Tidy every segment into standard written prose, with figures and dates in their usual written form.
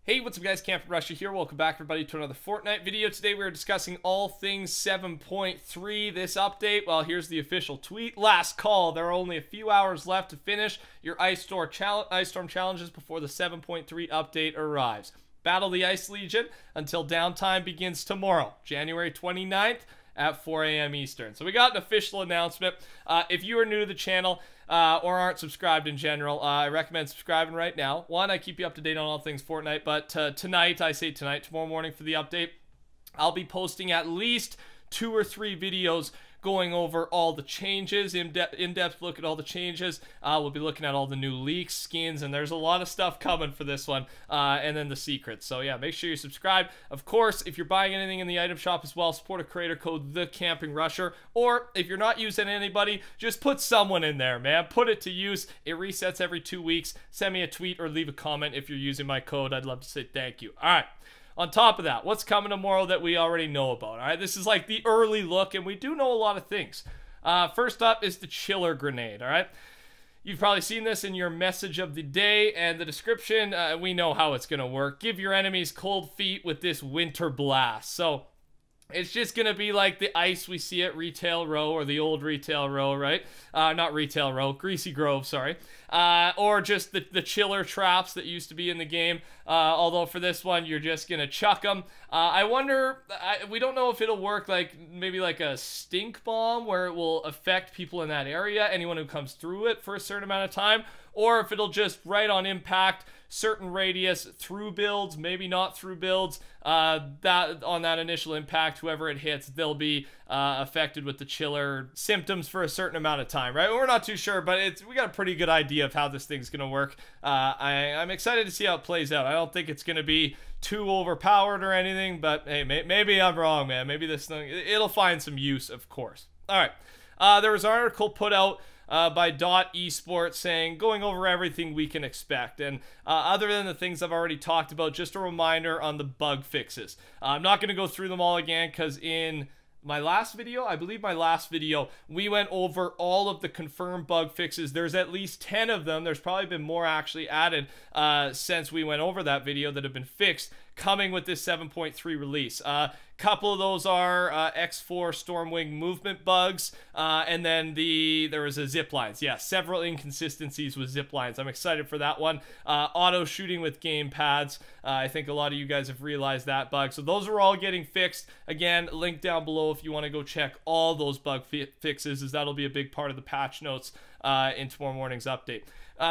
Hey, what's up guys, Camper Rusher here. Welcome back everybody to another Fortnite video. Today we are discussing all things 7.3. This update, well, here's the official tweet. Last call. There are only a few hours left to finish your Ice Storm challenges before the 7.3 update arrives. Battle the Ice Legion until downtime begins tomorrow, January 29th at 4 a.m. Eastern. So we got an official announcement. If you are new to the channel, or aren't subscribed in general, I recommend subscribing right now. One, I keep you up to date on all things Fortnite, but tonight, tomorrow morning for the update, I'll be posting at least 2 or 3 videos going over all the changes, in-depth look at all the changes. We'll be looking at all the new leaks, skins, and there's a lot of stuff coming for this one, and then the secrets. So yeah, make sure you subscribe. Of course, if you're buying anything in the item shop as well, support a creator code TheCampingRusher, or if you're not using anybody, just put someone in there, man. Put it to use. It resets every 2 weeks. Send me a tweet or leave a comment if you're using my code. I'd love to say thank you. All right. On top of that, what's coming tomorrow that we already know about? All right, this is like the early look, and we do know a lot of things. First up is the Chiller Grenade, all right? You've probably seen this in your message of the day and the description. We know how it's going to work. Give your enemies cold feet with this Winter Blast. So it's just going to be like the ice we see at Retail Row, or the old Retail Row, right? Not Retail Row, Greasy Grove, sorry. Or just the chiller traps that used to be in the game. Although for this one, you're just going to chuck them. I wonder, we don't know if it'll work like maybe like a stink bomb where it will affect people in that area, anyone who comes through it for a certain amount of time, or if it'll just right on impact certain radius through builds, maybe not through builds. That on that initial impact, whoever it hits, they'll be affected with the chiller symptoms for a certain amount of time, right? We're not too sure, but we got a pretty good idea of how this thing's gonna work. I'm excited to see how it plays out. I don't think it's gonna be too overpowered or anything, but hey, maybe I'm wrong, man. Maybe this thing, it'll find some use, of course. All right, there was an article put out by Dot Esports saying, going over everything we can expect. And other than the things I've already talked about, just a reminder on the bug fixes. I'm not going to go through them all again because in my last video, I believe my last video, we went over all of the confirmed bug fixes. There's at least 10 of them. There's probably been more actually added since we went over that video that have been fixed, coming with this 7.3 release. Couple of those are X4 Stormwing movement bugs, and then there was a zip lines. Yeah, several inconsistencies with zip lines. I'm excited for that one. Auto shooting with game pads. I think a lot of you guys have realized that bug. So those are all getting fixed. Again, link down below if you want to go check all those bug fixes, as that'll be a big part of the patch notes in tomorrow morning's update.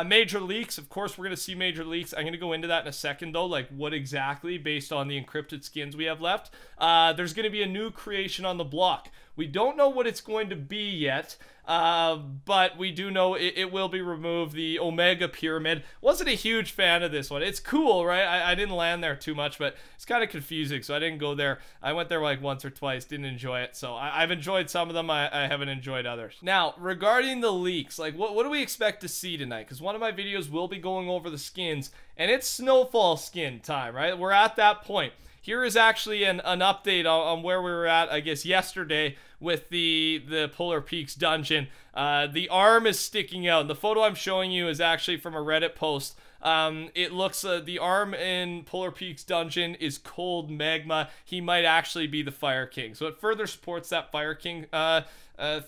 Major leaks, of course, we're going to see major leaks. I'm going to go into that in a second, though, like what exactly based on the encrypted skins we have left. There's going to be a new creation on the block. We don't know what it's going to be yet, but we do know it will be removed. The Omega Pyramid. Wasn't a huge fan of this one. It's cool, right? I didn't land there too much, but it's kind of confusing, so I didn't go there. I went there like once or twice, didn't enjoy it. So I've enjoyed some of them. I haven't enjoyed others. Now, regarding the leaks, like what do we expect to see tonight? Because one of my videos will be going over the skins, and it's Snowfall skin time, right? We're at that point. Here is actually an update on where we were at, I guess, yesterday with the Polar Peaks dungeon. The arm is sticking out. And the photo I'm showing you is actually from a Reddit post. It looks, the arm in Polar Peaks dungeon is cold magma. He might actually be the Fire King. So it further supports that Fire King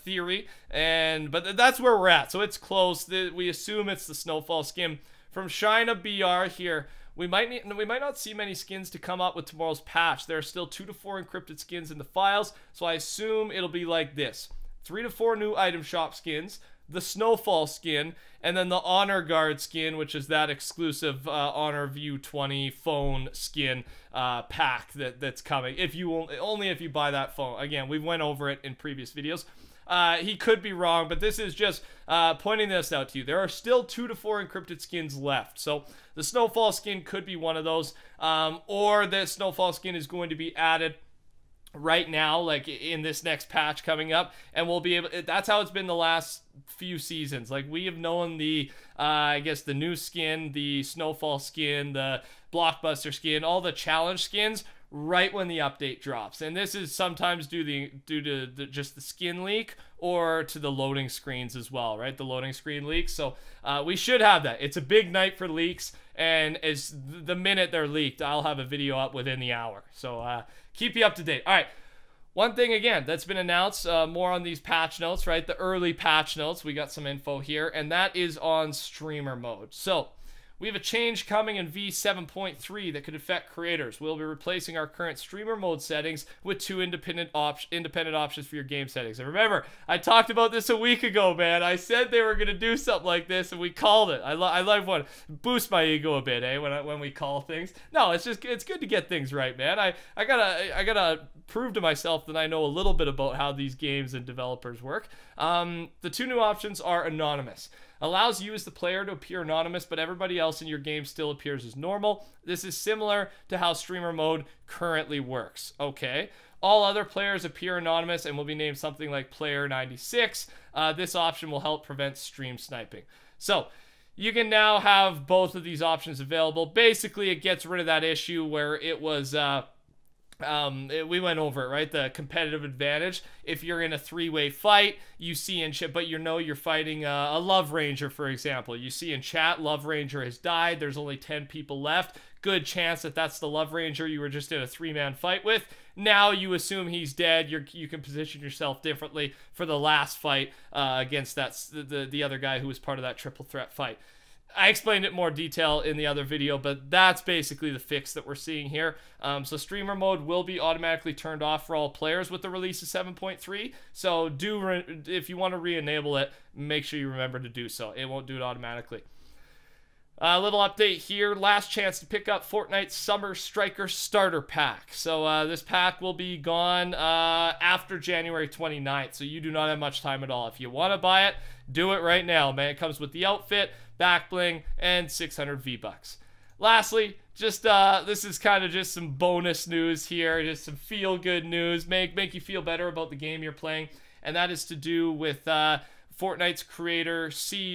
theory. But that's where we're at. So it's close. We assume it's the Snowfall skin. From Shina BR here, we might not see many skins to come up with tomorrow's patch. There are still 2 to 4 encrypted skins in the files, so I assume it'll be like this: 3 to 4 new item shop skins, the Snowfall skin, and then the Honor Guard skin, which is that exclusive Honor View 20 phone skin pack that's coming. Only if you buy that phone. Again, we went over it in previous videos. He could be wrong, but this is just pointing this out to you. There are still 2 to 4 encrypted skins left. So the Snowfall skin could be one of those, or the Snowfall skin is going to be added right now, like in this next patch coming up, and we'll be able, that's how it's been the last few seasons. Like, we have known the I guess the new skin, the Snowfall skin, the Blockbuster skin, all the challenge skins right when the update drops. And this is sometimes due to just the skin leak, or to the loading screens as well, right? The loading screen leaks. So we should have that. It's a big night for leaks, and as the minute they're leaked, I'll have a video up within the hour. So keep you up to date. All right. One thing, again, that's been announced, more on these patch notes, right? The early patch notes, we got some info here, and that is on streamer mode. So we have a change coming in V7.3 that could affect creators. We'll be replacing our current streamer mode settings with 2 independent options for your game settings. And remember, I talked about this a week ago, man. I said they were going to do something like this, and we called it. I love one. Boost my ego a bit, eh, when we call things. No, it's good to get things right, man. I gotta prove to myself that I know a little bit about how these games and developers work. The 2 new options are anonymous. Allows you as the player to appear anonymous, but everybody else in your game still appears as normal. This is similar to how streamer mode currently works. Okay. All other players appear anonymous and will be named something like Player 96. This option will help prevent stream sniping. So you can now have both of these options available. Basically, it gets rid of that issue where it was... we went over it, right? The competitive advantage. If you're in a 3-way fight, you see in chat, but you're fighting a Love Ranger, for example. You see in chat, Love Ranger has died. There's only 10 people left. Good chance that that's the Love Ranger you were just in a 3-man fight with. Now you assume he's dead. You can position yourself differently for the last fight against the other guy who was part of that triple threat fight. I explained it in more detail in the other video, but that's basically the fix that we're seeing here. So streamer mode will be automatically turned off for all players with the release of 7.3. So if you want to re-enable it, make sure you remember to do so. It won't do it automatically. A little update here. Last chance to pick up Fortnite's Summer Striker Starter Pack. So this pack will be gone after January 29th. So you do not have much time at all. If you want to buy it, do it right now, man. It comes with the outfit, back bling, and 600 V-Bucks. Lastly, just this is kind of just some bonus news here. Just some feel-good news. Make you feel better about the game you're playing. And that is to do with... Fortnite's creator,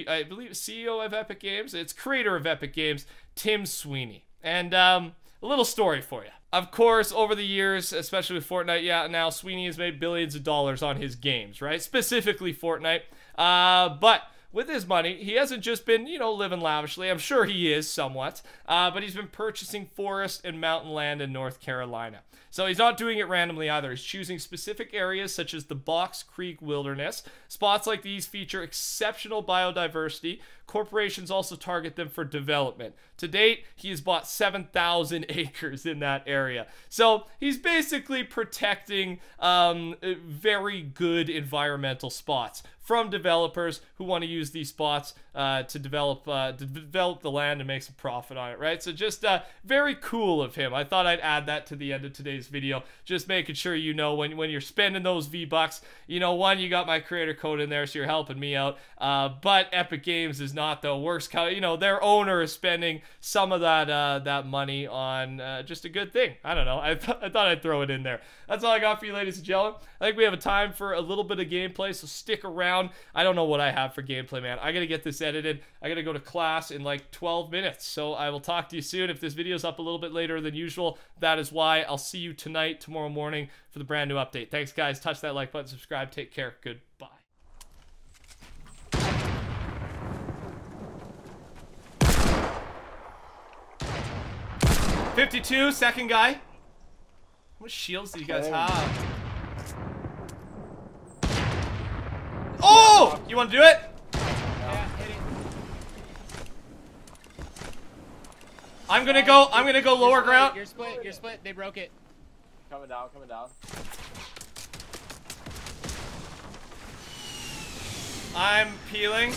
I believe CEO of Epic Games. It's creator of Epic Games, Tim Sweeney. And a little story for you. Of course, over the years, especially with Fortnite, yeah, now Sweeney has made billions of dollars on his games, right? Specifically Fortnite. But with his money, he hasn't just been, living lavishly. I'm sure he is somewhat. But he's been purchasing forest and mountain land in North Carolina. So he's not doing it randomly either. He's choosing specific areas such as the Box Creek Wilderness. Spots like these feature exceptional biodiversity. Corporations also target them for development. To date, he has bought 7,000 acres in that area. So he's basically protecting very good environmental spots from developers who want to use these spots to develop the land and make some profit on it, right? So just very cool of him. I thought I'd add that to the end of today's video, just making sure when you're spending those V-Bucks, one, you got my creator code in there, so you're helping me out. But Epic Games is not the worst. Their owner is spending some of that money on just a good thing. I don't know. I thought I'd throw it in there. That's all I got for you, ladies and gentlemen. I think we have a time for a little bit of gameplay, so stick around. I don't know what I have for gameplay, man. I gotta get this edited. I gotta go to class in like 12 minutes. So I will talk to you soon. If this video's up a little bit later than usual, that is why. I'll see you tonight, tomorrow morning for the brand new update. Thanks, guys. Touch that like button, subscribe. Take care. Goodbye. $52, second guy. How much shields do you guys have? Oh! You want to do it? Yeah, hit it. I'm gonna go lower ground. You're split. They broke it. Coming down. I'm peeling.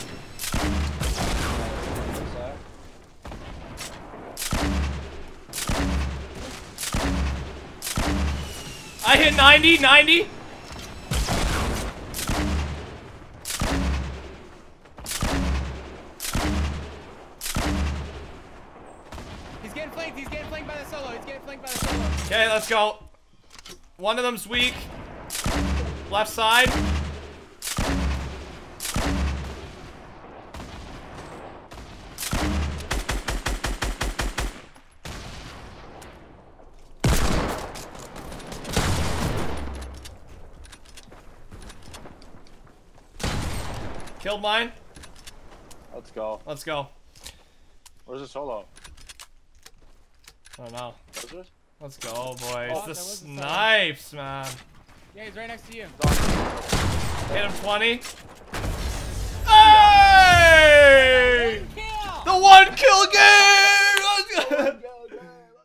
I hit 90. He's getting flanked by the solo. Okay, let's go. One of them's weak. Left side. Killed mine. Let's go. Let's go. Where's the solo? I don't know. What is it? Let's go, boys. Oh, The that was the solo. snipes, man. Yeah, he's right next to you. Hit him 20. Oh!